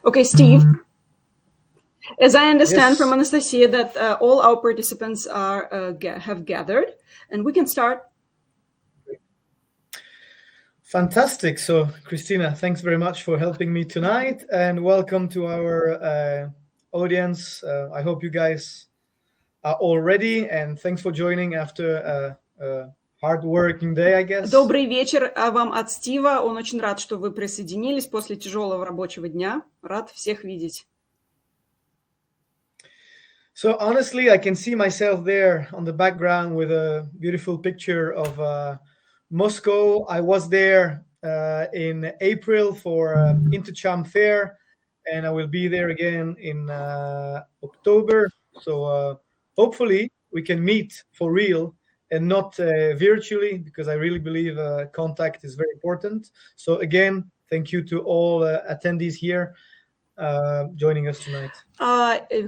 Okay, Steve. As I understand from Anastasia that all our participants have gathered, and we can start. Fantastic. So, Christina, thanks very much for helping me tonight, and welcome to our audience. I hope you guys are all ready, and thanks for joining after a hard working day, I guess. Добрый вечер вам от Стива. Он очень рад, что вы присоединились после тяжелого рабочего дня. Рад всех видеть. So honestly, I can see myself there on the background with a beautiful picture of Moscow. I was there in April for Intercharm Fair, and I will be there again in October. So hopefully we can meet for real and not virtually, because I really believe contact is very important. So again, thank you to all attendees here joining us tonight.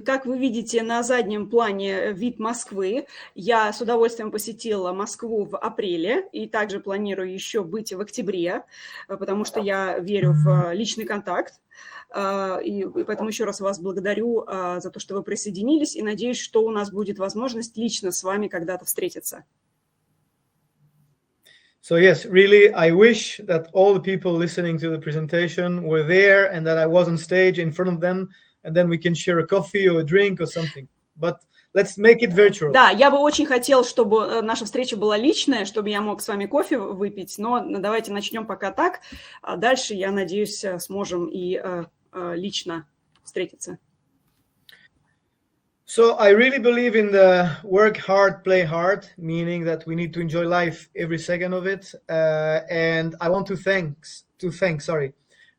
Как вы видите на заднем плане вид Москвы, я с удовольствием посетила Москву в апреле и также планирую еще быть в октябре, потому что я верю в личный контакт. И поэтому еще раз вас благодарю за то, что вы присоединились, и надеюсь, что у нас будет возможность лично с вами когда-то встретиться. So yes, really, I wish that all the people listening to the presentation were there and that I was on stage in front of them, and then we can share a coffee or a drink or something. But let's make it virtual. Да, я бы очень хотел, чтобы наша встреча была личная, чтобы я мог с вами кофе выпить, но давайте начнем пока так, а дальше, я надеюсь, сможем и лично встретиться. So I really believe in the work hard, play hard, meaning that we need to enjoy life every second of it. And I want to thank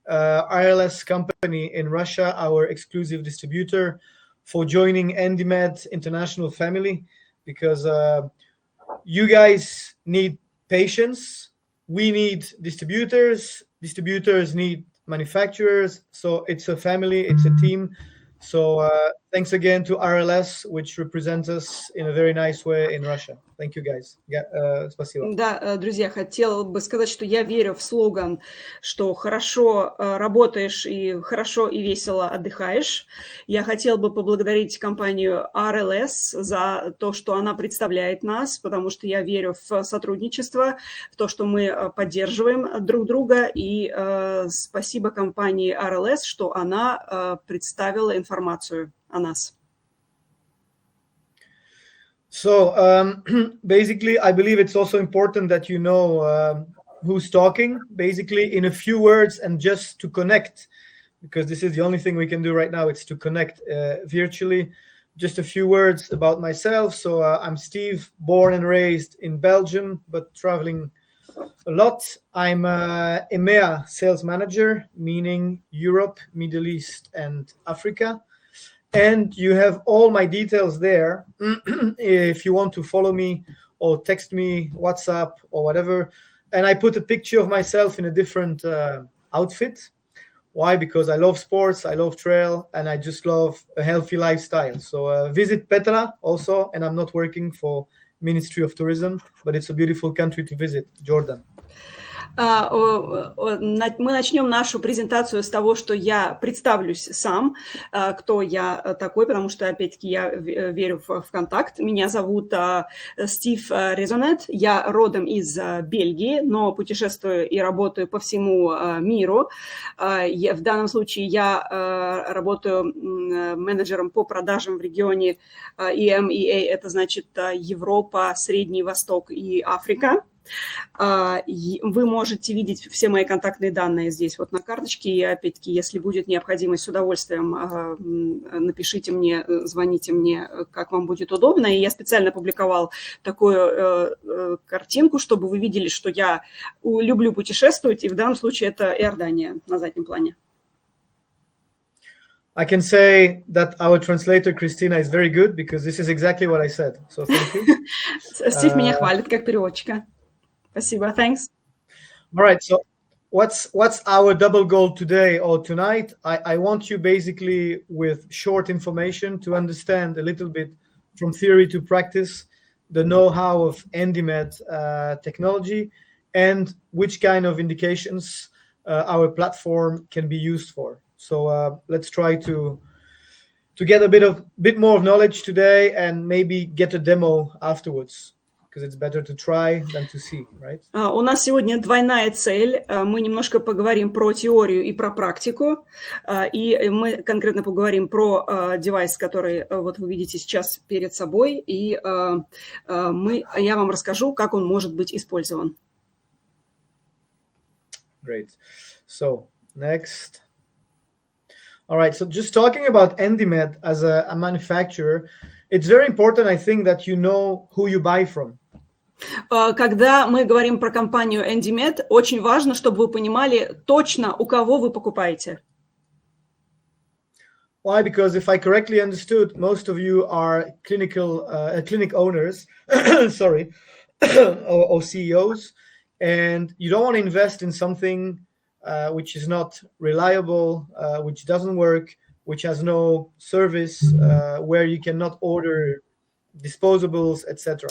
RLS company in Russia, our exclusive distributor, for joining Endymed international family, because you guys need patience. We need distributors. Distributors need manufacturers. So it's a family, it's a team. So thanks again to RLS, which represents us in a very nice way in Russia. Thank you, guys. Спасибо. Да, друзья, хотела бы сказать, что я верю в слоган, что хорошо работаешь и хорошо и весело отдыхаешь. Я хотела бы поблагодарить компанию RLS за то, что она представляет нас, потому что я верю в сотрудничество, в то, что мы поддерживаем друг друга. И спасибо компании RLS, что она представила информацию о нас. So basically, I believe it's also important that you know who's talking, basically in a few words, and just to connect, because this is the only thing we can do right now. It's to connect virtually. Just a few words about myself. So I'm Steve, born and raised in Belgium, but traveling a lot. I'm a EMEA sales manager, meaning Europe, Middle East, and Africa. And you have all my details there if you want to follow me or text me, WhatsApp or whatever. And I put a picture of myself in a different outfit. Why? Because I love sports, I love trail, and I just love a healthy lifestyle. So visit Petra also, and I'm not working for Ministry of Tourism, but it's a beautiful country to visit, Jordan. Мы начнем нашу презентацию с того, что я представлюсь сам, кто я такой, потому что, опять-таки, я верю в контакт. Меня зовут Стив Rensonnet, я родом из Бельгии, но путешествую и работаю по всему миру. В данном случае я работаю менеджером по продажам в регионе EMEA, это значит Европа, Средний Восток и Африка. Вы можете видеть все мои контактные данные здесь вот на карточке, и опять-таки, если будет необходимость, с удовольствием напишите мне, звоните мне, как вам будет удобно. И я специально опубликовал такую картинку, чтобы вы видели, что я люблю путешествовать, и в данном случае это Иордания на заднем плане. I can say that our translator, Christina, is very good, because this is exactly what I said. So thank you. Стив меня хвалит как переводчика. Спасибо, thanks. All right, so what's our double goal today or tonight? I want you basically with short information to understand a little bit from theory to practice the know-how of Endymed technology and which kind of indications our platform can be used for. So let's try to get a bit more of knowledge today and maybe get a demo afterwards. Because it's better to try than to see, right? У нас сегодня двойная цель. Мы немножко поговорим про теорию и про практику. И мы конкретно поговорим про девайс, который вот вы видите сейчас перед собой. И я вам расскажу, как он может быть использован. Great. So, next. All right, so just talking about Endymed as a manufacturer, it's very important, I think, that you know who you buy from. Когда мы говорим про компанию Endymed, очень важно, чтобы вы понимали точно, у кого вы покупаете. Why? Because if I correctly understood, most of you are clinic owners, sorry, or CEOs, and you don't want to invest in something which is not reliable, which doesn't work, which has no service, where you cannot order disposables, etc.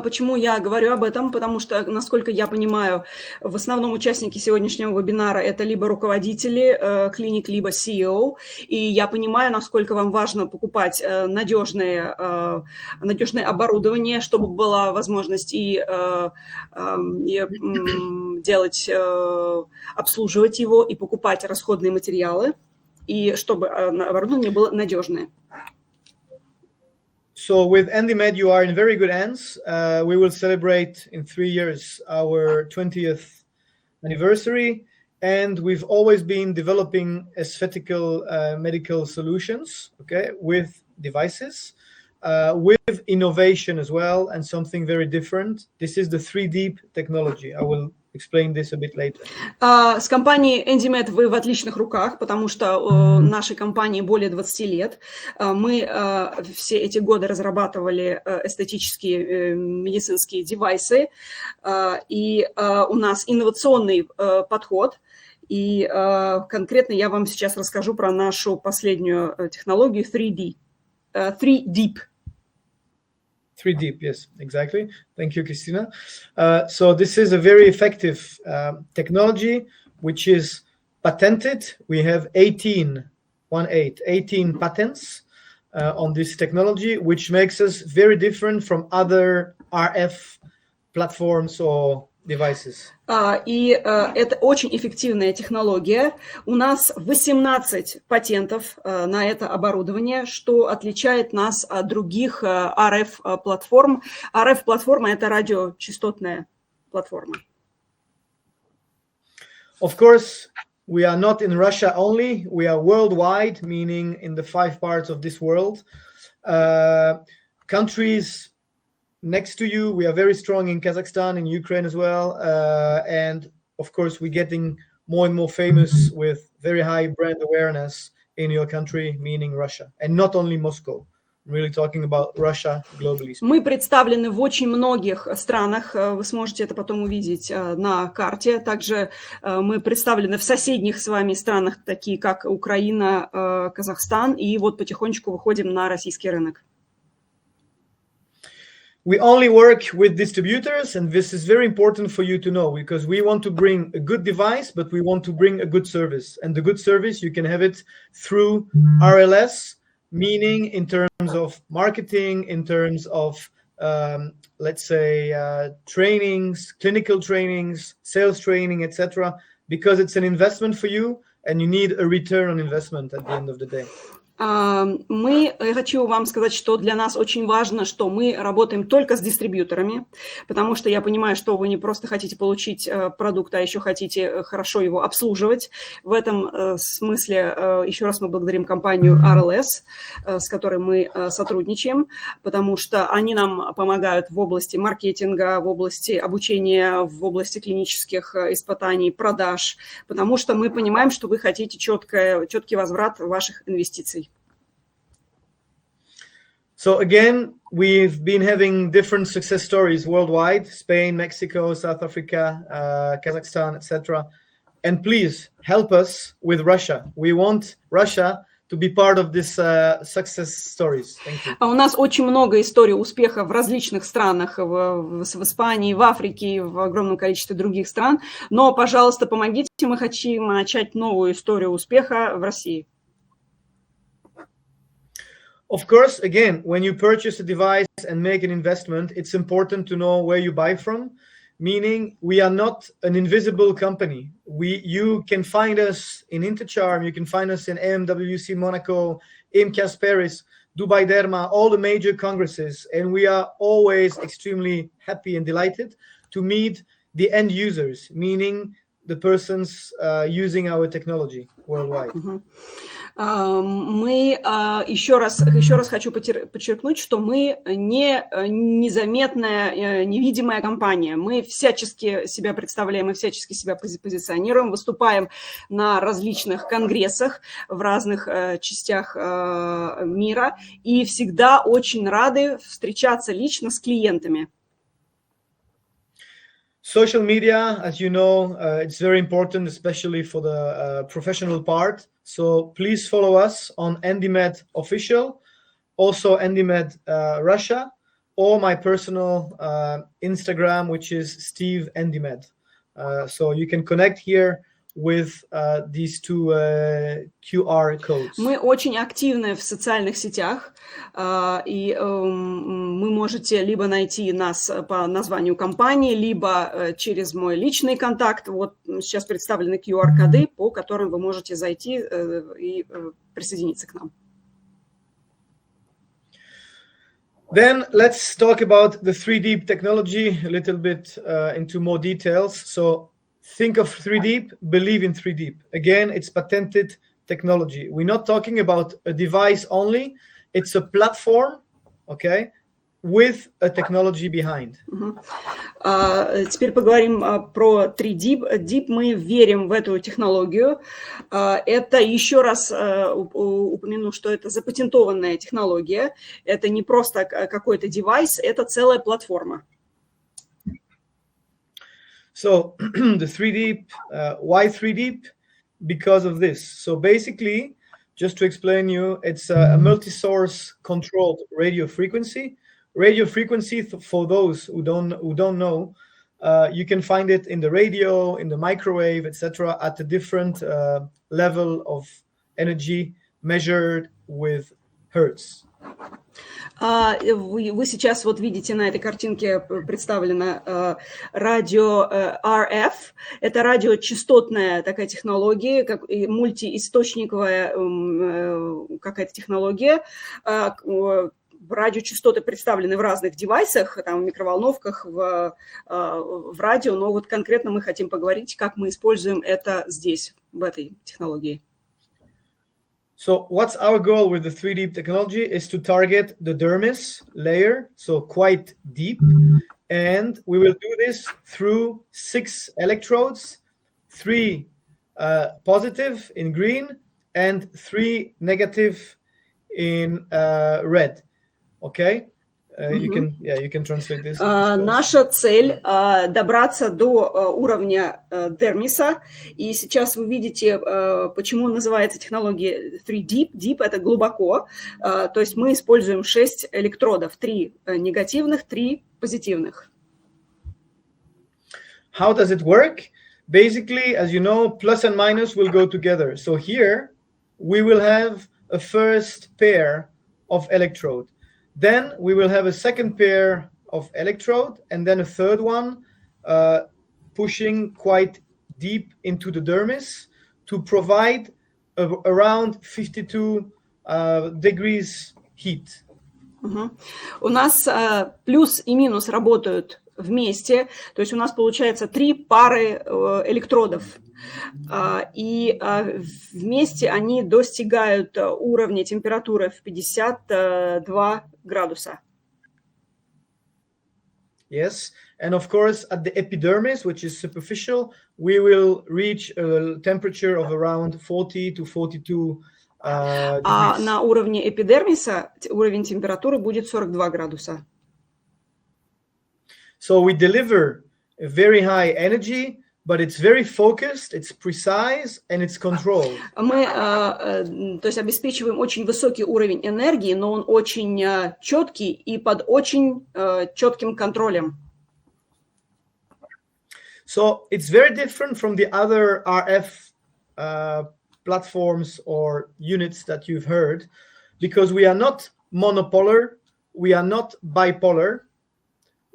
Почему я говорю об этом? Потому что, насколько я понимаю, в основном участники сегодняшнего вебинара это либо руководители клиник, либо CEO. И я понимаю, насколько вам важно покупать надежное оборудование, чтобы была возможность и делать, обслуживать его, и покупать расходные материалы, и чтобы оборудование было надежное. So with Endymed, you are in very good hands. We will celebrate in 3 years our 20th anniversary, and we've always been developing aesthetical medical solutions, okay, with devices, with innovation as well, and something very different. This is the 3D technology. I will explain this a bit later. С компанией Endymed вы в отличных руках, потому что нашей компании более 20 лет. Мы все эти годы разрабатывали эстетические медицинские девайсы, и у нас инновационный подход. И конкретно я вам сейчас расскажу про нашу последнюю технологию 3D. 3D. 3D, yes, exactly. Thank you, Christina. So this is a very effective technology, which is patented. We have 18 patents on this technology, which makes us very different from other RF platforms or devices. И это очень эффективная технология. У нас 18 патентов на это оборудование, что отличает нас от других RF-платформ. RF-платформа – это радиочастотная платформа. Of course, we are not in Russia only. We are worldwide, meaning in the 5 parts of this world. Countries next to you, we are very strong in Kazakhstan, in Ukraine as well. And of course, we're getting more and more famous with very high brand awareness in your country, meaning Russia. And not only Moscow. I'm really talking about Russia globally. Мы представлены в очень многих странах. Вы сможете это потом увидеть на карте. Также мы представлены в соседних с вами странах, такие как Украина, Казахстан. И вот потихонечку выходим на российский рынок. We only work with distributors, and this is very important for you to know, because we want to bring a good device, but we want to bring a good service. And the good service, you can have it through RLS, meaning in terms of marketing, in terms of, let's say, trainings, clinical trainings, sales training, etc., because it's an investment for you, and you need a return on investment at the end of the day. Я хочу вам сказать, что для нас очень важно, что мы работаем только с дистрибьюторами, потому что я понимаю, что вы не просто хотите получить продукт, а еще хотите хорошо его обслуживать. В этом смысле еще раз мы благодарим компанию RLS, с которой мы сотрудничаем, потому что они нам помогают в области маркетинга, в области обучения, в области клинических испытаний, продаж, потому что мы понимаем, что вы хотите четкий возврат ваших инвестиций. So again, we've been having different success stories worldwide: Spain, Mexico, South Africa, Kazakhstan, etc. And please help us with Russia. We want Russia to be part of this success stories. Thank you. У нас очень много историй успеха в различных странах, в Испании, в Африке, в огромном количестве других стран. Но, пожалуйста, помогите, мы хотим начать новую историю успеха в России. Of course, again, when you purchase a device and make an investment, it's important to know where you buy from, meaning we are not an invisible company. You can find us in Intercharm, you can find us in MWC Monaco, IMCAS Paris, Dubai Derma, all the major congresses, and we are always extremely happy and delighted to meet the end users, meaning the persons using our technology worldwide. Мы еще раз хочу подчеркнуть, что мы не незаметная, невидимая компания. Мы всячески себя представляем и всячески себя позиционируем, выступаем на различных конгрессах в разных частях мира и всегда очень рады встречаться лично с клиентами. Social media, as you know, it's very important, especially for the professional part. So please follow us on Endymed Official, also Endymed Russia, or my personal Instagram, which is Steve Endymed. So you can connect here with these two QR codes. Мы очень активны в социальных сетях, и вы можете либо найти нас по названию компании, либо через мой личный контакт. Вот сейчас представлены QR-коды, по которым вы можете зайти и присоединиться к нам. Then let's talk about the 3D technology a little bit into more details. So think of 3D, believe in 3D. Again, it's patented technology. We're not talking about a device only. It's a platform, okay, with a technology behind. Теперь поговорим про 3D. Deep, мы верим в эту технологию. Это, еще раз упомяну, что это запатентованная технология. Это не просто какой-то девайс, это целая платформа. So the 3D, why 3D? Because of this. So basically, just to explain you, it's a multi-source controlled radio frequency. Radio frequency, for those who don't know, you can find it in the radio, in the microwave, etc., at a different level of energy measured with hertz. Вы сейчас вот видите на этой картинке представлено радио RF. Это радиочастотная такая технология, как мультиисточниковая какая-то технология. Радиочастоты представлены в разных девайсах, там, в микроволновках, в радио, но вот конкретно мы хотим поговорить, как мы используем это здесь, в этой технологии. So what's our goal with the 3D technology is to target the dermis layer, so quite deep. And we will do this through 6 electrodes, 3 positive in green and 3 negative in red. Okay? You can translate this. Наша цель добраться до уровня дермиса. И сейчас вы видите, почему называется технология 3D. Deep – это глубоко. То есть мы используем 6 электродов. 3 негативных, 3 позитивных. How does it work? Basically, as you know, plus and minus will go together. So here we will have a first pair of electrode. Then we will have a second pair of electrode and then a third one pushing quite deep into the dermis to provide around 52 degrees heat. У нас плюс и минус работают вместе, то есть у нас получается 3 пары электродов. И вместе они достигают уровня температуры в 52 градуса. Yes, and of course at the epidermis, which is superficial, we will reach a temperature of around 40 to 42 degrees. А на уровне эпидермиса уровень температуры будет 42 градуса. So we deliver a very high energy, but it's very focused, it's precise, and it's controlled. Мы, то есть, обеспечиваем очень высокий уровень энергии, но он очень четкий и под очень четким контролем. So it's very different from the other RF platforms or units that you've heard, because we are not monopolar, we are not bipolar,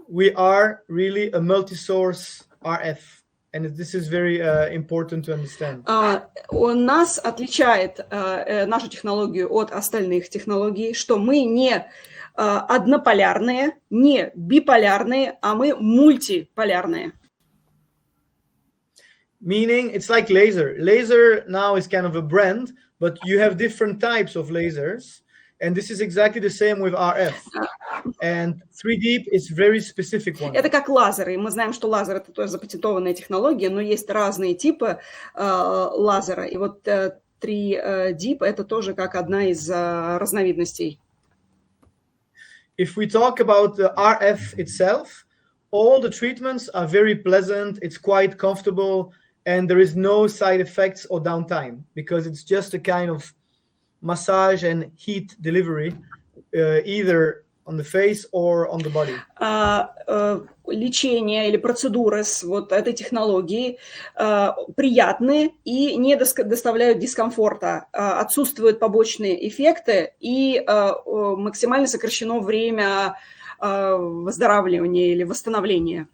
we are really a multi-source RF. And this is very important to understand. Нас отличает нашу технологию от остальных технологий, что мы не однополярные, не биполярные, а мы мультиполярные. Meaning it's like laser. Laser now is kind of a brand, but you have different types of lasers. And this is exactly the same with RF. And 3D is very specific one. Это как лазеры. И мы знаем, что лазер – это тоже запатентованная технология, но есть разные типы лазера. И вот 3D – это тоже как одна из разновидностей. If we talk about the RF itself, all the treatments are very pleasant. It's quite comfortable. And there is no side effects or downtime because it's just a kind of massage and heat delivery, either on the face or on the body. Лечение или процедуры с вот этой технологией приятные и не доставляют дискомфорта. Отсутствуют побочные эффекты и максимально сокращено время выздоравливания или восстановления.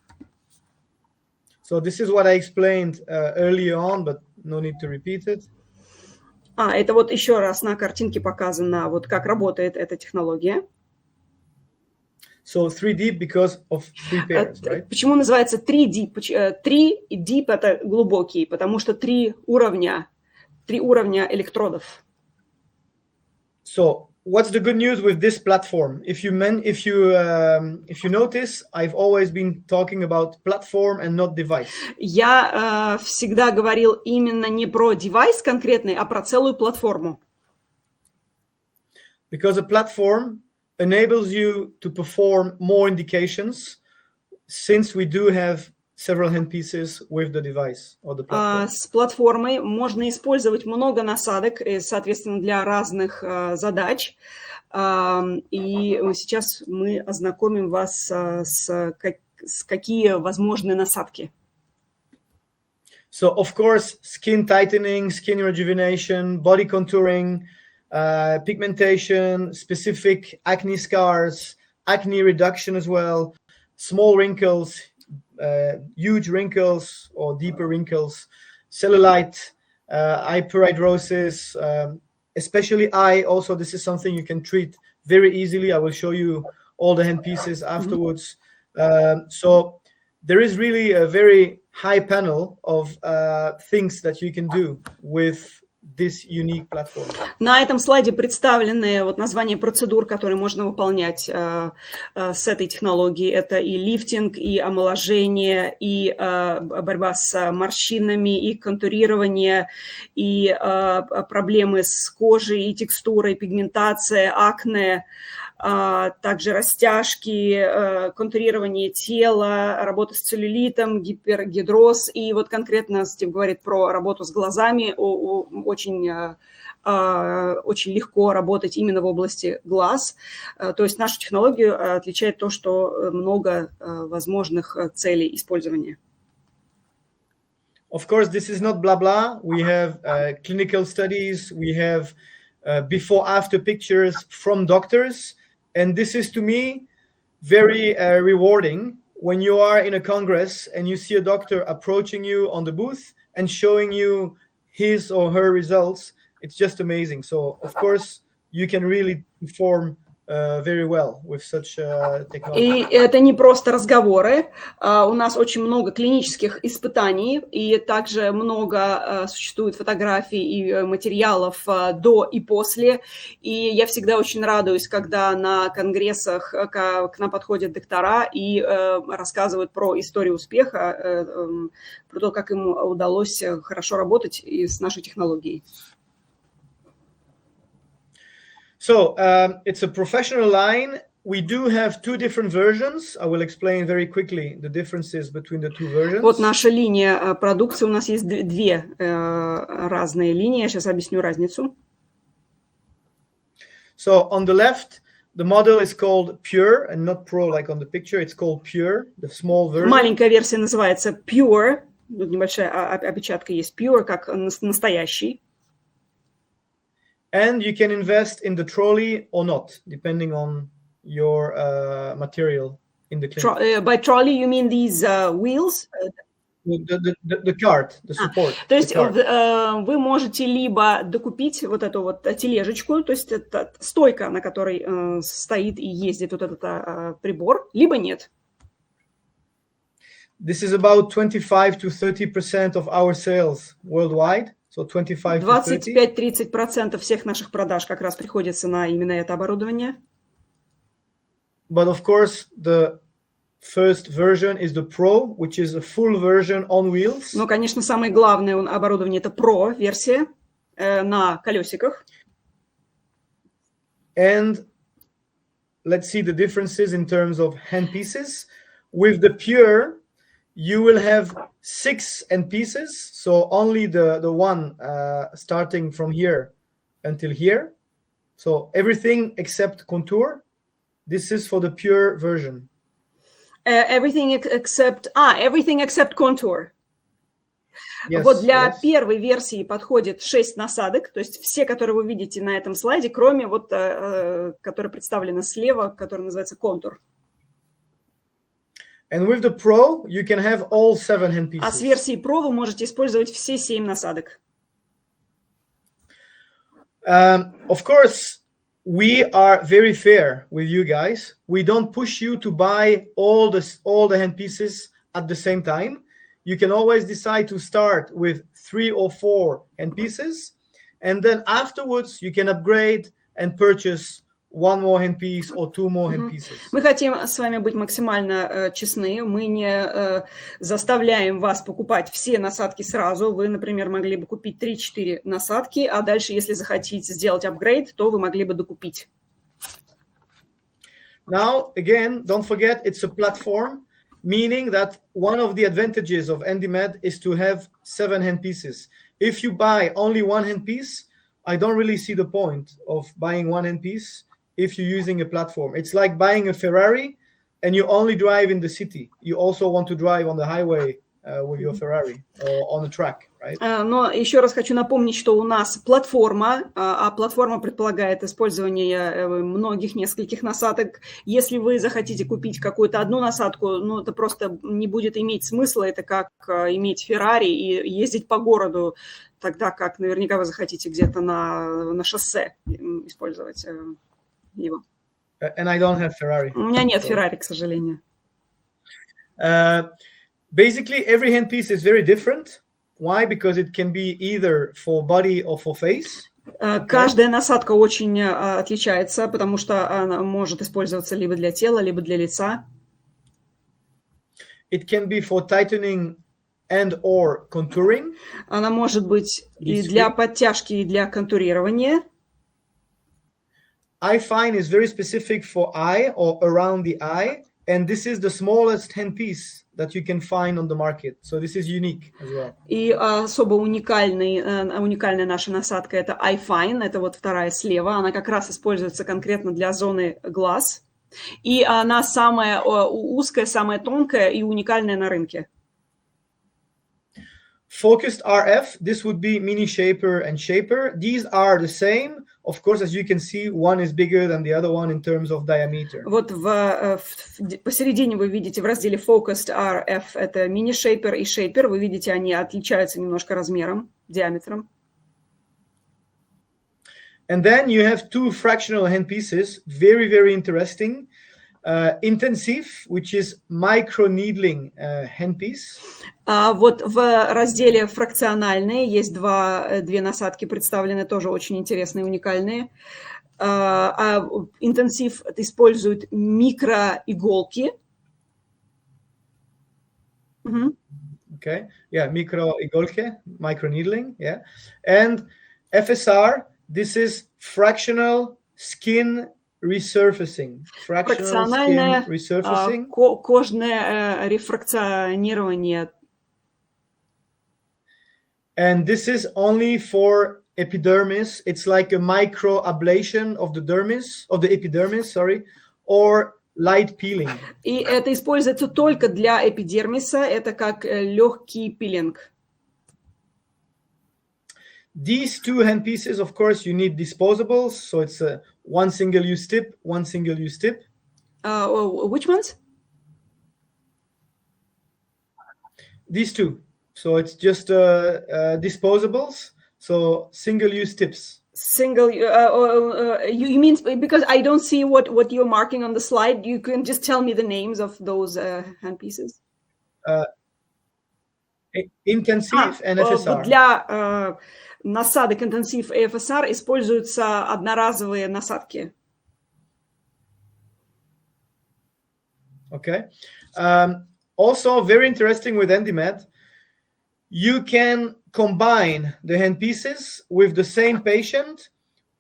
So this is what I explained earlier on, but no need to repeat it. Это вот еще раз на картинке показано, вот как работает эта технология. So 3D because of 3 pairs, right? Почему называется 3D? 3 и deep – это глубокий, потому что 3 уровня электродов. So what's the good news with this platform? If you notice, I've always been talking about platform and not device. Я всегда говорил именно не про девайс конкретный, а про целую платформу. Because a platform enables you to perform more indications, since we do have several handpieces with the device or the platform. С платформой можно использовать много насадок, соответственно, для разных задач. И сейчас мы ознакомим вас с какие возможны насадки. So, of course, skin tightening, skin rejuvenation, body contouring, pigmentation, specific acne scars, acne reduction as well, small wrinkles, huge wrinkles or deeper wrinkles, cellulite, hyperhidrosis, especially eye. Also, this is something you can treat very easily. I will show you all the hand pieces afterwards. So there is really a very high panel of things that you can do with this unique platform. На этом слайде представлены вот названия процедур, которые можно выполнять с этой технологией. Это и лифтинг, и омоложение, и борьба с морщинами, и контурирование, и проблемы с кожей, и текстурой, пигментация, акне, также растяжки, контурирование тела, работа с целлюлитом, гипергидроз. И вот конкретно Стив говорит про работу с глазами. Очень легко работать именно в области глаз. То есть нашу технологию отличает то, что много возможных целей использования. Of course, this is not blah blah. We have clinical studies. We have before-after pictures from doctors. And this is, to me, very rewarding when you are in a congress and you see a doctor approaching you on the booth and showing you his or her results. It's just amazing. So, of course, you can really perform very well with such technology. И это не просто разговоры. У нас очень много клинических испытаний, и также много существует фотографий и материалов до и после. И я всегда очень радуюсь, когда на конгрессах к нам подходят доктора и рассказывают про историю успеха, про то, как им удалось хорошо работать с нашей технологией. So it's a professional line, we do have two different versions. I will explain very quickly the differences between the two versions. Вот наша линия продукции, у нас есть две разные линии, я сейчас объясню разницу. So on the left, the model is called Pure and not Pro like on the picture. It's called Pure, the small version. Маленькая версия называется Pure. Тут небольшая опечатка есть. Pure, как настоящий. And you can invest in the trolley or not, depending on your material in the clinic. By trolley, you mean these wheels? The cart, the support. То есть вы можете либо докупить вот эту вот тележечку, то есть это стойка, на которой стоит и ездит вот этот прибор, либо нет. This is about 25 to 30% of our sales worldwide. So 25 to 25-30% всех наших продаж как раз приходится на именно это оборудование. But of course, the first version is the Pro, which is a full version on wheels. Но, конечно, самое главное оборудование это Pro версия на колесиках. And let's see the differences in terms of handpieces. With the Pure, you will have 6 handpieces, so only the one starting from here until here. So everything except contour. This is for the Pure version. Everything except contour. Yes, вот для yes. первой версии подходит 6 насадок, то есть все, которые вы видите на этом слайде, кроме вот, которые представлены слева, который называется контур. And with the Pro, you can have all 7 handpieces. А с версией Pro вы можете использовать все 7 насадок. Of course, we are very fair with you guys. We don't push you to buy all the handpieces at the same time. You can always decide to start with 3 or 4 handpieces, and then afterwards you can upgrade and purchase 1 more handpiece or 2 more handpieces. Мы хотим с вами быть максимально честны. Мы не заставляем вас покупать все насадки сразу. Вы, например, могли бы купить 3-4 насадки, а дальше, если захотите сделать апгрейд, то вы могли бы докупить. Now, again, don't forget, it's a platform, meaning that one of the advantages of Endymed is to have 7 handpieces. If you buy only 1 handpiece, I don't really see the point of buying 1 handpiece if you're using a platform. It's like buying a Ferrari and you only drive in the city. You also want to drive on the highway with your Ferrari or on the track, right? Но еще раз хочу напомнить, что у нас платформа, а платформа предполагает использование многих, нескольких насадок. Если вы захотите купить какую-то одну насадку, ну, это просто не будет иметь смысла. Это как иметь Ferrari и ездить по городу, тогда как наверняка вы захотите где-то на шоссе использовать его. And I don't have Ferrari. У меня нет Ferrari, к сожалению. Basically, every handpiece is very different. Why? Because it can be either for body or for face. Каждая насадка очень отличается, потому что она может использоваться либо для тела, либо для лица. It can be for tightening and or contouring. Она может быть и для подтяжки, и для контурирования. I find is very specific for eye or around the eye, and this is the smallest handpiece that you can find on the market. So this is unique as well. И особо уникальная наша насадка это Eye Fine, это вот вторая слева, она как раз используется конкретно для зоны глаз, и она самая узкая, самая тонкая и уникальная на рынке. Focused RF, this would be mini shaper and shaper. These are the same. Of course, as you can see, one is bigger than the other one in terms of diameter. Вот посередине вы видите в разделе Focused RF это mini shaper и shaper. Вы видите, они отличаются немножко размером, диаметром. And then you have 2 fractional handpieces, very, very interesting. Intensive, which is micro needling handpiece. Вот в разделе фракциональные есть две насадки представлены, тоже очень интересные, уникальные. Интенсив использует микроиголки. Okay, yeah, microiголки, micro needling, yeah. And FSR, this is fractional skin resurfacing. Fractional skin resurfacing. Кожное рефракционирование. And this is only for epidermis. It's like a microablation of the epidermis, or light peeling. И это используется только для эпидермиса. Это как легкий пилинг. These two handpieces, of course, you need disposables. So it's one single-use tip, one single-use tip. Which ones? These two. So it's just disposables. So single-use tips. You mean, because I don't see what you're marking on the slide, you can just tell me the names of those handpieces. Intensive and FSR. Для насадок интенсив и FSR используются одноразовые насадки. Okay. Also, very interesting with Endymed, you can combine the handpieces with the same patient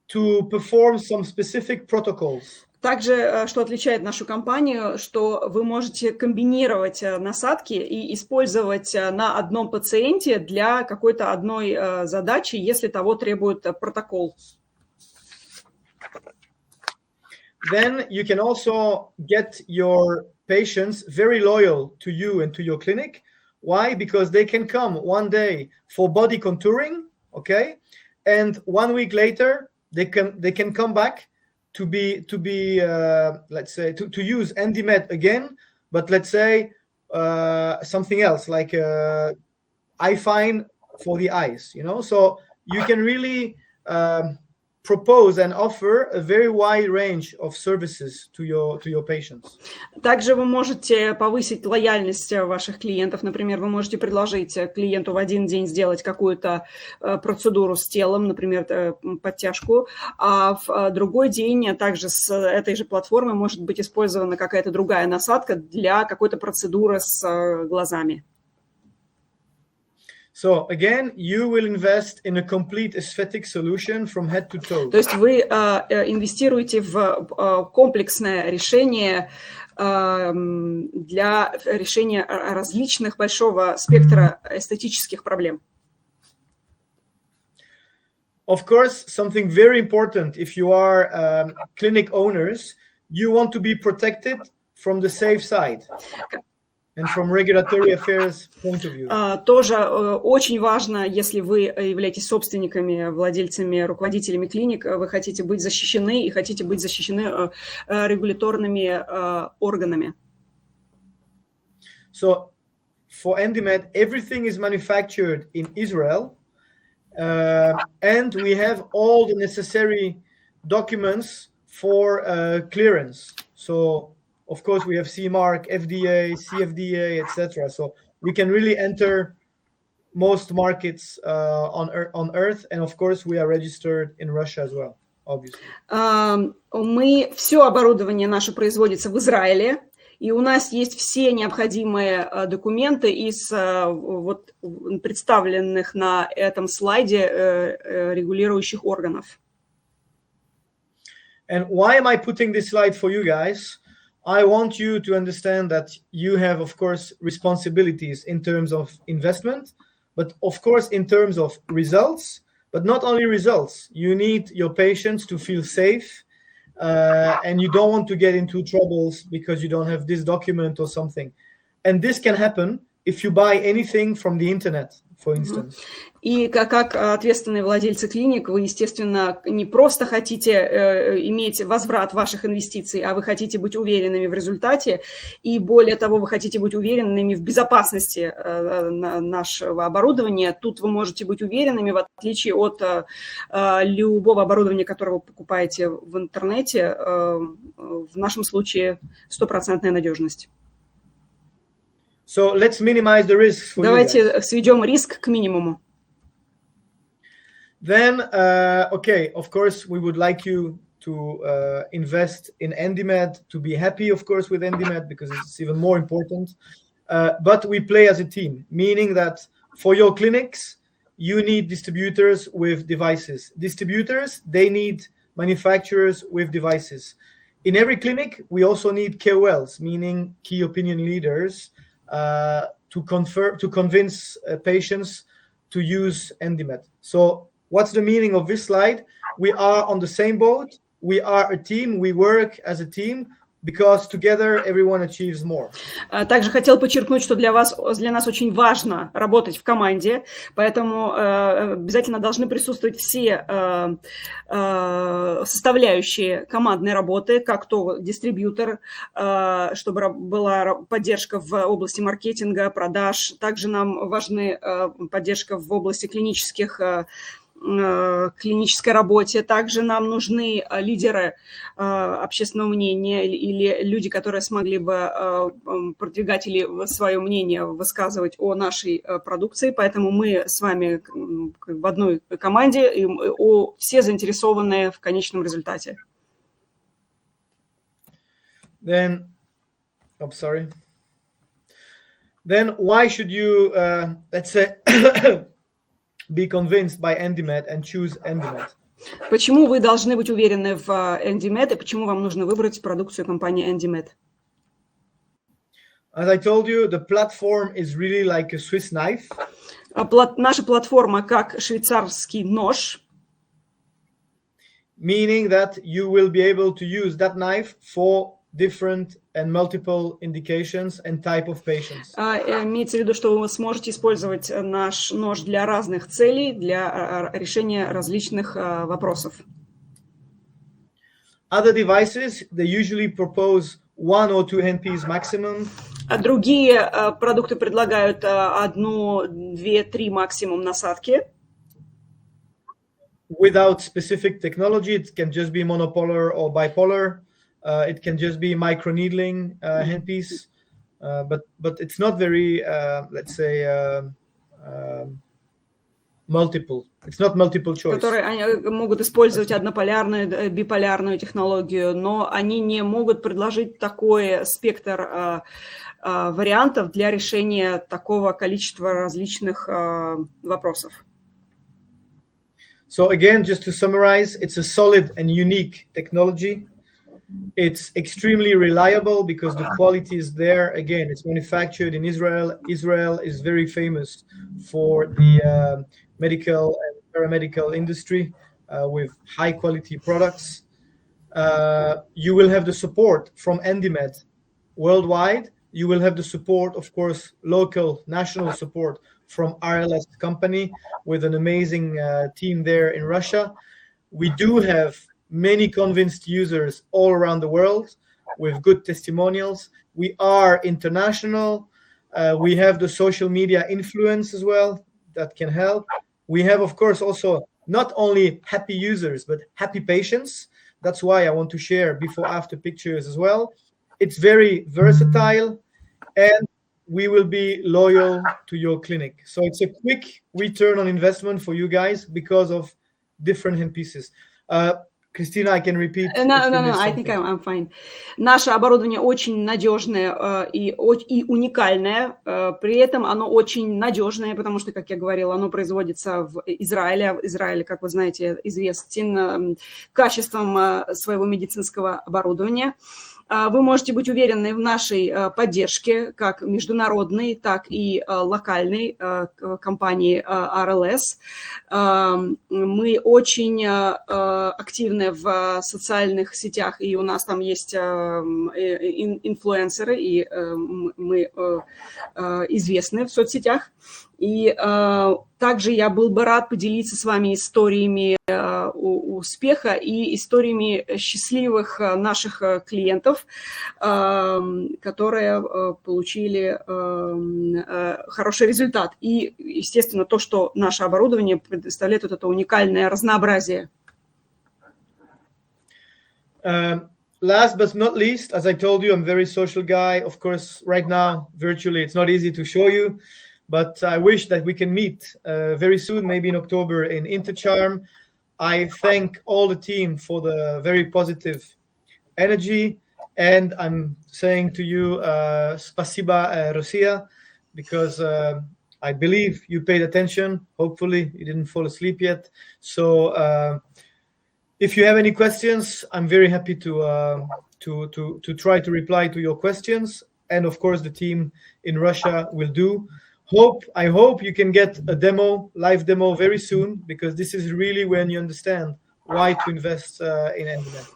to perform some specific protocols. Также, что отличает нашу компанию, что вы можете комбинировать насадки и использовать на одном пациенте для какой-то одной задачи, если того требует протокол. Then you can also get your patients very loyal to you and to your clinic. Why? Because they can come one day for body contouring, okay, and 1 week later they can come back to be let's say to use Endymed again, but let's say something else like eye fine for the eyes, so you can really propose and offer a very wide range of services to your patients. Также вы можете повысить лояльность ваших клиентов. Например, вы можете предложить клиенту в один день сделать какую-то процедуру с телом, например, подтяжку, а в другой день также с этой же платформы может быть использована какая-то другая насадка для какой-то процедуры с глазами. So again, you will invest in a complete aesthetic solution from head to toe. То есть вы инвестируете в комплексное решение для решения различных большого спектра эстетических проблем. Of course, something very important if you are clinic owners, you want to be protected from the safe side. And from regulatory affairs point of view. Тоже очень важно, если вы являетесь собственниками, владельцами, руководителями клиник, вы хотите быть защищены и хотите быть защищены регуляторными органами. So, for Endymed, everything is manufactured in Israel, and we have all the necessary documents for clearance. So, of course, we have CE mark, FDA, CFDA, etc. So we can really enter most markets on Earth, and of course, we are registered in Russia as well, obviously. Все оборудование наше производится в Израиле, и у нас есть все необходимые документы из представленных на этом слайде регулирующих органов. And why am I putting this slide for you guys? I want you to understand that you have, of course, responsibilities in terms of investment, but of course, in terms of results, but not only results. You need your patients to feel safe, and you don't want to get into troubles because you don't have this document or something. And this can happen if you buy anything from the internet, for instance. И как ответственные владельцы клиник, вы, естественно, не просто хотите иметь возврат ваших инвестиций, а вы хотите быть уверенными в результате, и более того, вы хотите быть уверенными в безопасности нашего оборудования. Тут вы можете быть уверенными, в отличие от любого оборудования, которое вы покупаете в интернете, в нашем случае 100% надежность. So let's minimize the risks for Давайте сведем риск к минимуму. Then, okay, of course, we would like you to invest in Endymed, to be happy, of course, with Endymed, because it's even more important. But we play as a team, meaning that for your clinics, you need distributors with devices. Distributors, they need manufacturers with devices. in every clinic, we also need KOLs, meaning key opinion leaders, to convince patients to use Endymed. So what's the meaning of this slide? We are on the same boat. We are a team. We work as a team. Because together everyone achieves more. Также хотел подчеркнуть, что для нас очень важно работать в команде, поэтому обязательно должны присутствовать все составляющие командной работы, как то дистрибьютор, чтобы была поддержка в области маркетинга, продаж. Также нам важны поддержка в области клинической работе. Также нам нужны лидеры общественного мнения или люди, которые смогли бы продвигать или свое мнение высказывать о нашей продукции. Поэтому мы с вами в одной команде, и все заинтересованы в конечном результате. Then why should you, let's say, be convinced by Endymed and choose Endymed? Почему вы должны быть уверены в Endymed и почему вам нужно выбрать продукцию компании Endymed? As I told you, the platform is really like a Swiss knife. Наша платформа как швейцарский нож. Meaning that you will be able to use that knife for different and multiple indications and type of patients. Имеется в виду, что вы сможете использовать наш нож для разных целей, для решения различных вопросов. Other devices, they usually propose 1 or 2 handpieces maximum. Другие продукты предлагают 1, 2, 3 максимум насадки. Without specific technology, it can just be monopolar or bipolar. It can just be microneedling handpiece, but it's not very, let's say, multiple. It's not multiple choice. Которые они могут использовать однополярную, биполярную технологию, но они не могут предложить такой спектр вариантов для решения такого количества различных вопросов. So again, just to summarize, it's a solid and unique technology. It's extremely reliable because the quality is there. Again, it's manufactured in Israel. Israel is very famous for the medical and paramedical industry with high quality products. You will have the support from Endymed worldwide. You will have the support, of course, local, national support from RLS company with an amazing team there in Russia. We do have many convinced users all around the world with good testimonials. We are international. We have the social media influence as well that can help. We have, of course, also not only happy users, but happy patients. That's why I want to share before-after pictures as well. It's very versatile, and we will be loyal to your clinic. So it's a quick return on investment for you guys because of different handpieces. Christina, I can repeat. No, I think I'm fine. Наше оборудование очень надежное и уникальное. При этом оно очень надежное, потому что, как я говорила, оно производится в Израиле. Израиль, как вы знаете, известен качеством своего медицинского оборудования. Вы можете быть уверены в нашей поддержке, как международной, так и локальной компании RLS. Мы очень активны в социальных сетях, и у нас там есть инфлюенсеры, и мы известны в соцсетях. И также я был бы рад поделиться с вами историями успеха и историями счастливых наших клиентов, которые получили хороший результат. И, естественно, то, что наше оборудование предоставляет вот это уникальное разнообразие. Last but not least, as I told you, I'm a very social guy. Of course, right now, virtually, it's not easy to show you. But I wish that we can meet very soon, maybe in October in Intercharm. I thank all the team for the very positive energy. And I'm saying to you, spasiba, Rosia, because I believe you paid attention. Hopefully you didn't fall asleep yet. So if you have any questions, I'm very happy to to try to reply to your questions, and of course the team in Russia will do. I hope you can get a live demo very soon, because this is really when you understand why to invest in Endymed.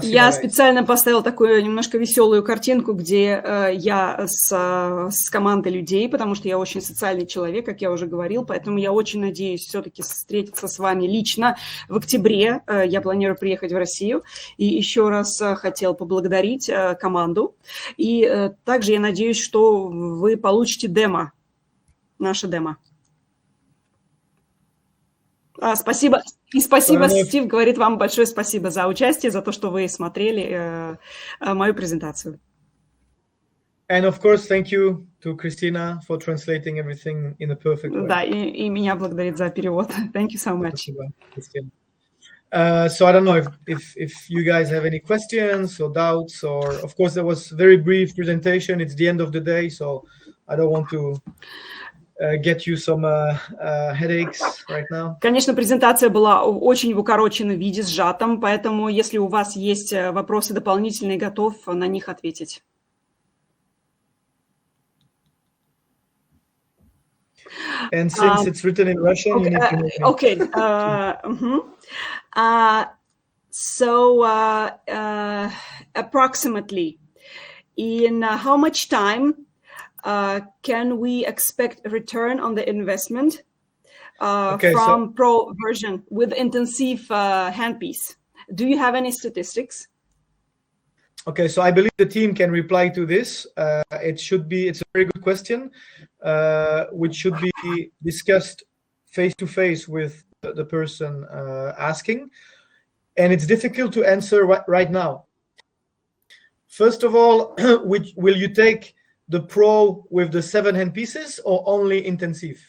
Я специально поставила такую немножко веселую картинку, где я с командой людей, потому что я очень социальный человек, как я уже говорил, поэтому я очень надеюсь все-таки встретиться с вами лично в октябре. Я планирую приехать в Россию. И еще раз хотел поблагодарить команду. И также я надеюсь, что вы получите демо, наше демо. Спасибо. И спасибо, Стив говорит вам большое спасибо за участие, за то, что вы смотрели мою презентацию. And of course, thank you to Christina for translating everything in a perfect way. Да, и меня благодарит за перевод. Thank you so much. So I don't know if you guys have any questions or doubts, or of course there was very brief presentation. It's the end of the day, so I don't want to get you some headaches right now. Конечно, презентация была очень в укороченном виде, сжатом, поэтому если у вас есть вопросы дополнительные, готов на них ответить. And since it's written in Russian, you need to make okay. So approximately, in how much time can we expect a return on the investment from Pro version with intensive handpiece? Do you have any statistics? Okay, so I believe the team can reply to this. It's a very good question, which should be discussed face-to-face with the person asking. And it's difficult to answer right now. First of all, will you take the Pro with the 7 handpieces or only intensive?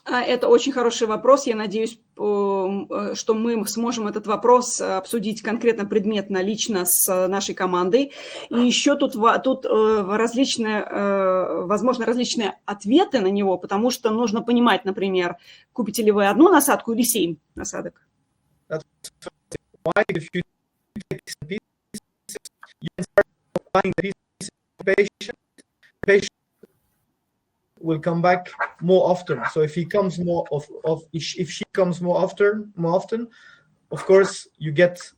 Это очень хороший вопрос. Я надеюсь, что мы сможем этот вопрос обсудить конкретно, предметно, лично с нашей командой. И еще тут возможно, различные ответы на него, потому что нужно понимать, например, купите ли вы 1 насадку или 7 насадок. Patient will come back more often. So if he comes if she comes more often, of course you get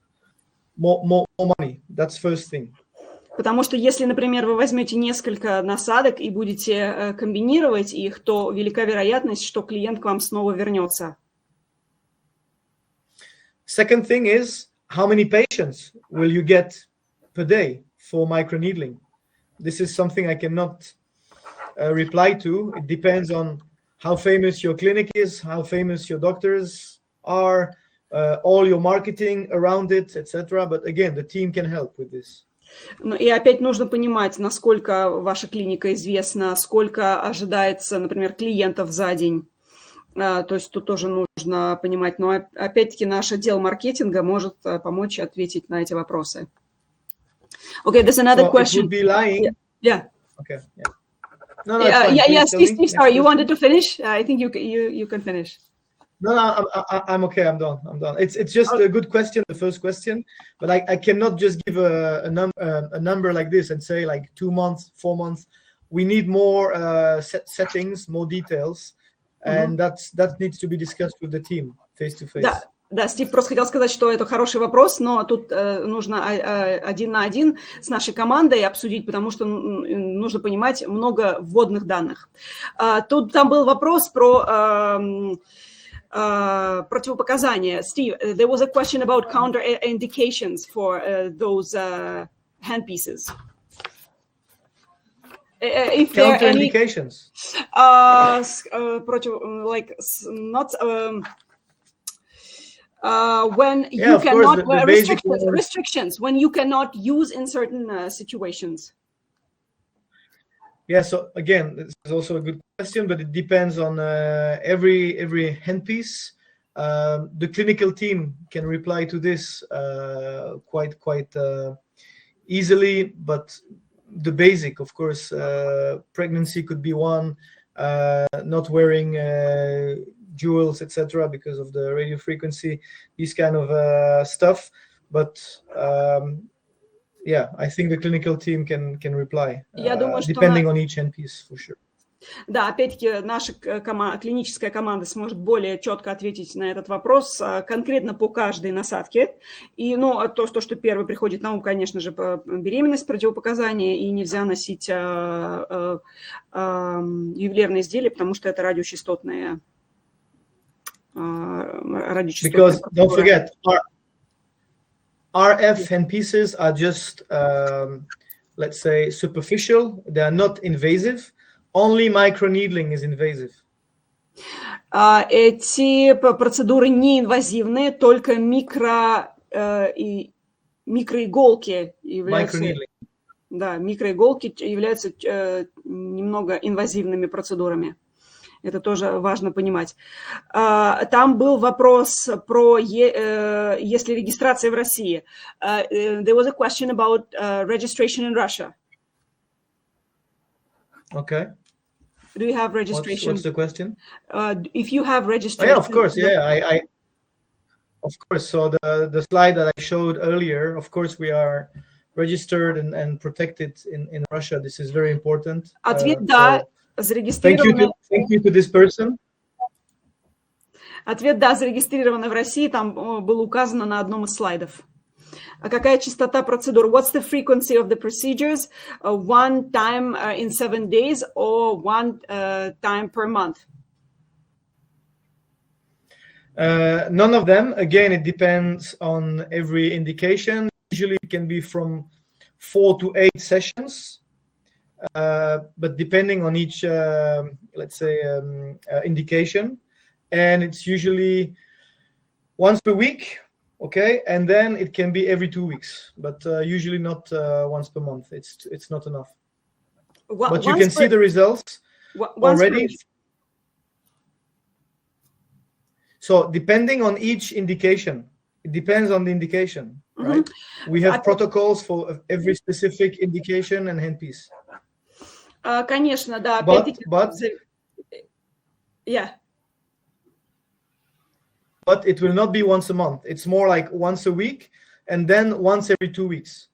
more money. That's first thing. Потому что если, например, вы возьмете несколько насадок и будете комбинировать их, то велика вероятность, что клиент к вам снова вернется. Second thing is, how many patients will you get per day for microneedling? This is something I cannot reply to. It depends on how famous your clinic is, how famous your doctors are, all your marketing around it, etc. But again, the team can help with this. Ну, и опять нужно понимать, насколько ваша клиника известна, сколько ожидается, например, клиентов за день. То есть тут тоже нужно понимать. Но опять-таки наш отдел маркетинга может помочь ответить на эти вопросы. Okay, there's another question. It would be lying. Yeah. Okay. Yeah. No, yeah. Steve, sorry, you wanted to finish? I think you can finish. No, I'm okay. I'm done. It's just a good question, the first question, but I cannot just give a number like this and say like 2 months, 4 months. We need more settings, more details, and that needs to be discussed with the team face to face. Да, Стив просто хотел сказать, что это хороший вопрос, но тут нужно 1 на 1 с нашей командой обсудить, потому что нужно понимать много вводных данных. Там был вопрос про противопоказания. Steve, there was a question about counterindications for those handpieces. If Counterindications? When you cannot restrictions when you cannot use in certain situations. Yeah, so again, this is also a good question, but it depends on every handpiece. The clinical team can reply to this quite easily, but the basic, of course, pregnancy could be one, not wearing jewels, etc., because of the radio frequency, these kind of stuff. but yeah, I think the clinical team can reply, думаю, depending on each handpiece for sure. Да, опять-таки наша клиническая команда сможет более четко ответить на этот вопрос конкретно по каждой насадке. И, ну, то, что первый приходит на ум, конечно же, беременность, противопоказания, и нельзя носить ювелирные изделия, потому что это радиочастотные. Because don't forget, RF handpieces are just, let's say, superficial. They are not invasive. Only microneedling is invasive. Эти процедуры неинвазивные, только микроиголки являются... Да, микроиголки являются немного инвазивными процедурами. Это тоже важно понимать. Там был вопрос про, если регистрация в России. There was a question about registration in Russia. Okay. Do you have registration? What's the question? If you have registration. Oh, yeah, of course. Yeah, I of course. So the slide that I showed earlier, of course, we are registered and protected in Russia. This is very important. Ответ да, зарегистрировано. Thank you to this person. Ответ да, зарегистрировано в России. Там было указано на одном из слайдов. А какая частота процедур? What's the frequency of the procedures? One time in 7 days or one time per month? None of them. Again, it depends on every indication. Usually it can be from 4 to 8 sessions. But depending on each, let's say, indication. And it's usually once per week. Okay, and then it can be every 2 weeks, but usually not once per month. It's not enough. But you can see the results already. So depending on each indication, it depends on the indication, right? We have protocols for every specific indication and handpiece. Конечно, да. But yeah. But it will not be once a month. It's more like once a week, and then once every 2 weeks.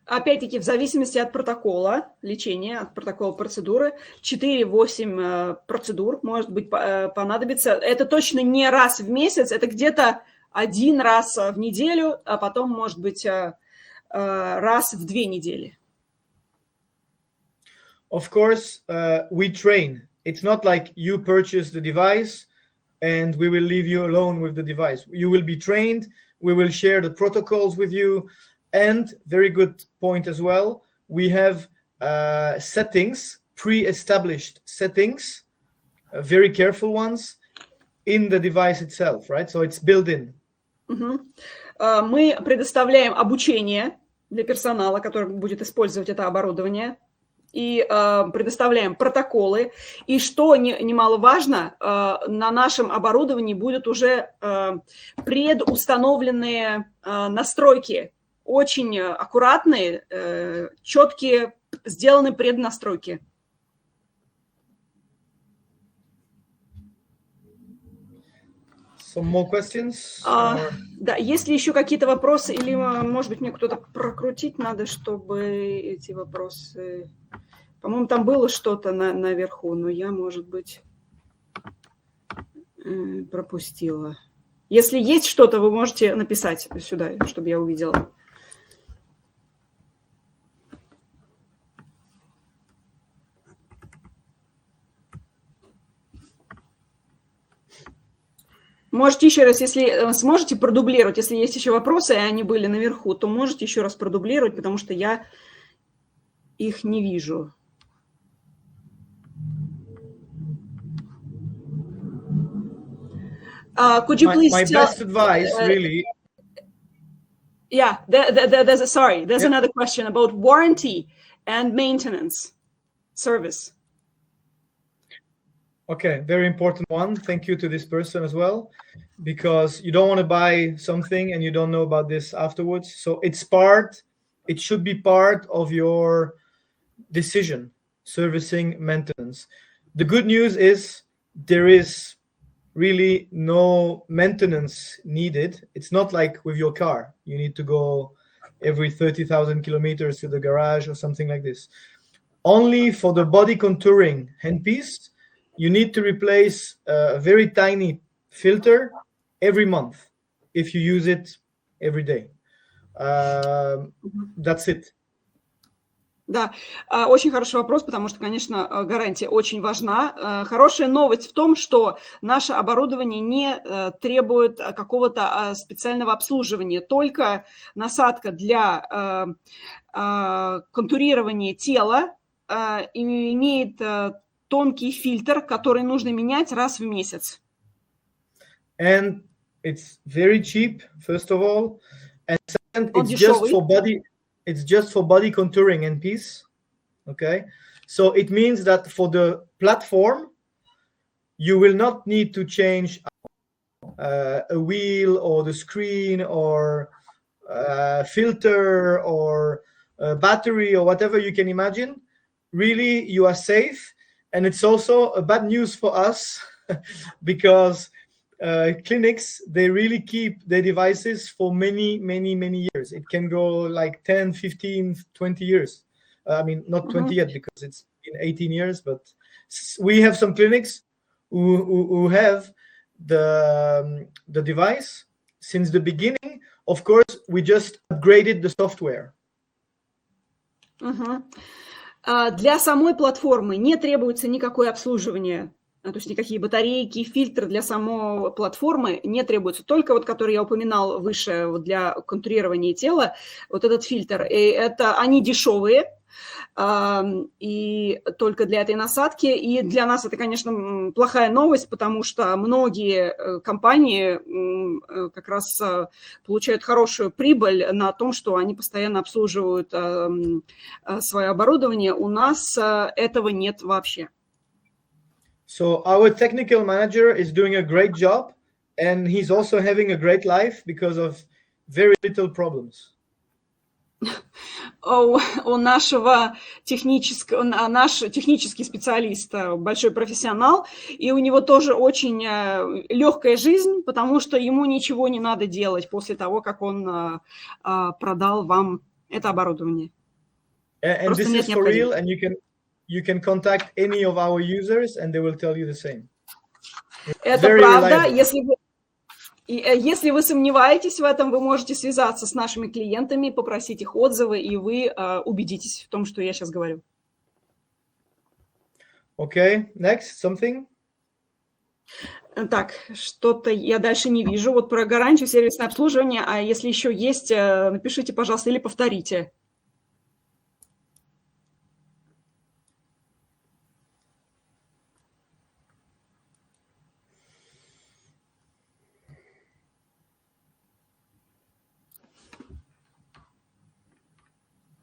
Опять-таки, в зависимости от протокола лечения, от протокола процедуры, 4-8 процедур, может быть, понадобится. Это точно не раз в месяц, это где-то 1 раз в неделю, а потом, может быть, раз в 2 недели. Of course, we train. It's not like you purchase the device and we will leave you alone with the device. You will be trained. We will share the protocols with you. And very good point as well, we have settings, pre-established settings, very careful ones, in the device itself, right? So it's built in. Мы предоставляем обучение для персонала, который будет использовать это оборудование. И предоставляем протоколы. И что немаловажно, на нашем оборудовании будут уже предустановленные настройки, очень аккуратные, четкие, сделаны преднастройки. Some more questions? Да, есть ли еще какие-то вопросы? Или, может быть, мне кто-то прокрутить надо, чтобы эти вопросы... По-моему, там было что-то наверху, но я, может быть, пропустила. Если есть что-то, вы можете написать сюда, чтобы я увидела. Можете еще раз, если сможете продублировать, если есть еще вопросы, и они были наверху, то можете еще раз продублировать, потому что я их не вижу. Could you please my tell, best advice, really? Yeah, there's another question about warranty and maintenance service. Okay, very important one. Thank you to this person as well, because you don't want to buy something and you don't know about this afterwards. So it should be part of your decision, servicing, maintenance. The good news is there is really no maintenance needed. It's not like with your car. You need to go every 30,000 kilometers to the garage or something like this. Only for the body contouring handpiece, you need to replace a very tiny filter every month if you use it every day. That's it. Да, очень хороший вопрос, потому что, конечно, гарантия очень важна. Хорошая новость в том, что наше оборудование не требует какого-то специального обслуживания, только насадка для контурирования тела имеет тонкий фильтр, который нужно менять раз в месяц. And it's very cheap, first of all, and second, it's just for body contouring and piece. Okay, so it means that for the platform, you will not need to change a wheel or the screen or filter or a battery or whatever you can imagine. Really, you are safe, and it's also a bad news for us because clinics, they really keep their devices for many years. It can go like 10, 15, 20 years. I mean, not 20 yet because it's been 18 years, but we have some clinics who have the device since the beginning. Of course, we just upgraded the software. Для самой платформы не требуется никакое обслуживание. То есть никакие батарейки, фильтры для самой платформы не требуются. Только вот, который я упоминал выше для контурирования тела, вот этот фильтр. И это они дешевые, и только для этой насадки. И для нас это, конечно, плохая новость, потому что многие компании как раз получают хорошую прибыль на том, что они постоянно обслуживают свое оборудование. У нас этого нет вообще. So our technical manager is doing a great job, and he's also having a great life because of very little problems. У нашего технического, наш технический специалист, большой профессионал, и у него тоже очень легкая жизнь, потому что ему ничего не надо делать после того, как он продал вам это оборудование. And this is for real, and you can contact any of our users, and they will tell you the same. Это правда. Если вы сомневаетесь в этом, вы можете связаться с нашими клиентами, попросить их отзывы, и вы убедитесь в том, что я сейчас говорю. Okay, next, something? Так, что-то я дальше не вижу. Вот про гарантию, сервисное обслуживание, а если еще есть, напишите, пожалуйста, или повторите.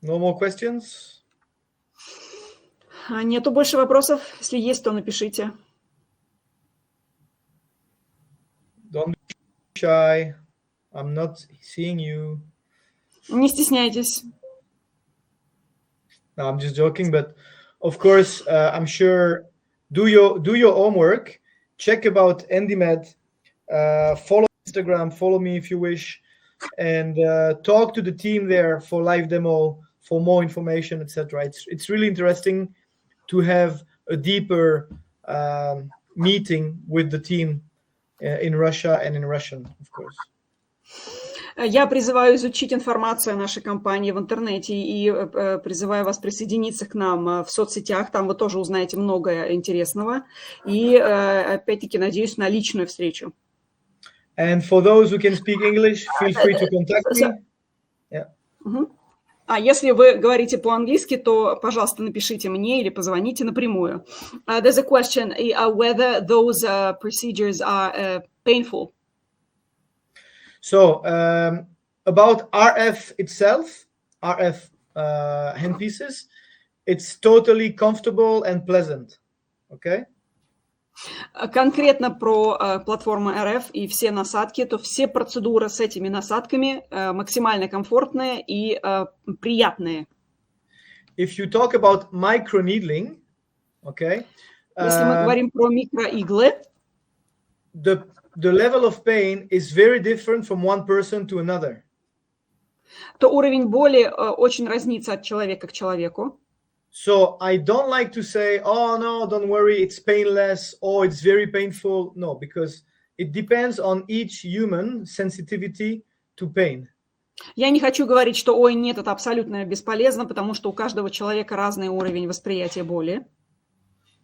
No more questions? Нету больше вопросов. Если есть, то напишите. Don't be shy. I'm not seeing you. Не стесняйтесь. No, I'm just joking, but of course, I'm sure do your homework. Check about Endymed. Follow Instagram. Follow me if you wish, and talk to the team there for live demo, for more information, etc. It's really interesting to have a deeper meeting with the team in Russia and in Russian, of course. Я призываю изучить информацию о нашей компании в интернете и призываю вас присоединиться к нам в соцсетях. Там вы тоже узнаете многое интересного. И, опять-таки, надеюсь на личную встречу. And for those who can speak English, feel free to contact me. Yeah. А если вы говорите по-английски, то, пожалуйста, напишите мне или позвоните напрямую. There's a question whether those procedures are painful. So about RF itself, RF handpieces, it's totally comfortable and pleasant. Okay. Конкретно про платформу РФ и все насадки, то все процедуры с этими насадками максимально комфортные и приятные. If you talk about microneedling, okay. Если мы говорим про микроиглы. the level of pain is very different from one person to another. То уровень боли очень разнится от человека к человеку. So I don't like to say, oh no, don't worry, it's painless, or it's very painful. No, because it depends on each human sensitivity to pain. Я не хочу говорить, что ой, нет, это абсолютно бесполезно, потому что у каждого человека разный уровень восприятия боли.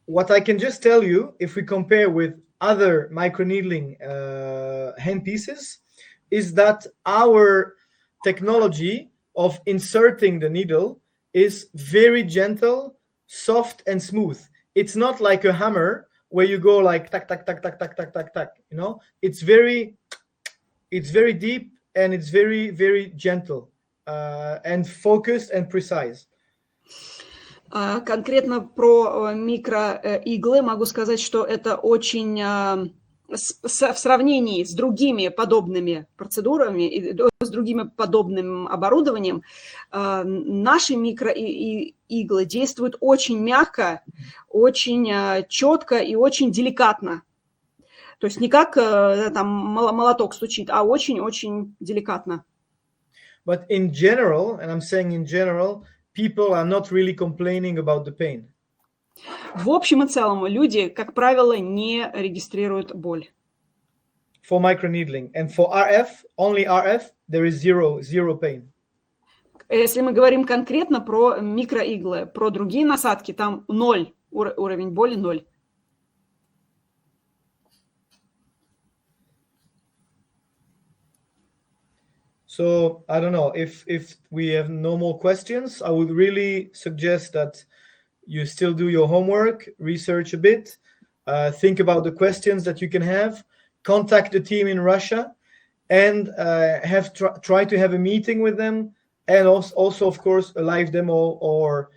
What I can just tell you, if we compare with other microneedling hand pieces, is that our technology of inserting the needle is very gentle, soft, and smooth. It's not like a hammer where you go like tack, tack, tack, tack, tack, tack, tack, tack. You know, it's very deep and it's very, very gentle and focused and precise. Конкретно про микроиглы могу сказать, что это очень в сравнении с другими подобными процедурами, с другими подобным оборудованием, наши микроиглы действуют очень мягко, очень четко и очень деликатно. То есть не как там молоток стучит, а очень-очень деликатно. But in general, and I'm saying in general, people are not really complaining about the pain. В общем и целом люди, как правило, не регистрируют боль. For microneedling and for RF, only RF, there is zero pain. Если мы говорим конкретно про микроиглы, про другие насадки, там ноль, уровень боли ноль. So I don't know if we have no more questions. I would really suggest that you still do your homework, research a bit, think about the questions that you can have, contact the team in Russia, and try to have a meeting with them, and also of course a live demo or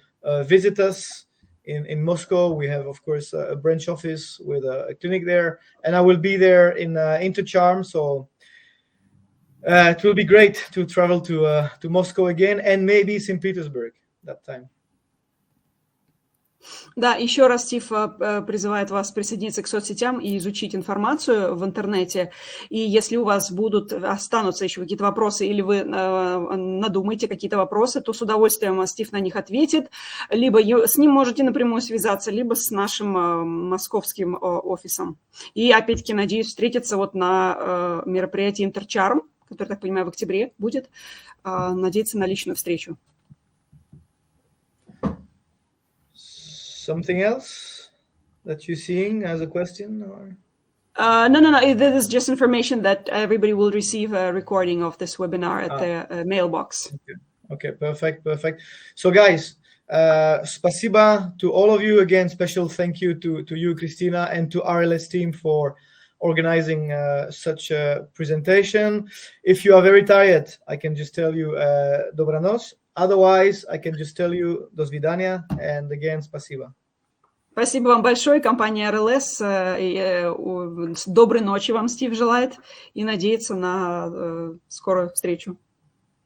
visit us in Moscow. We have of course a branch office with a clinic there, and I will be there in Intercharm. So it will be great to travel to Moscow again and maybe St. Petersburg that time. Да, еще раз Стив призывает вас присоединиться к соцсетям и изучить информацию в интернете. И если у вас останутся еще какие-то вопросы или вы надумаете какие-то вопросы, то с удовольствием Стив на них ответит. Либо с ним можете напрямую связаться, либо с нашим московским офисом. И опять-таки надеюсь встретиться вот на мероприятии Intercharm, который, так понимаю, в октябре будет. Надеяться на личную встречу. Something else that you're seeing as a question? Or? No. This is just information that everybody will receive a recording of this webinar at the mailbox. Okay, perfect. So guys, спасибо to all of you. Again, special thank you to you, Christina, and to RLS team for organizing such a presentation. If you are very tired, I can just tell you dobranoc. Otherwise, I can just tell you до свидания, and again, спасибо. Спасибо вам большое, компания RLS. Доброй ночи вам Стив желает и надеется на скорую встречу.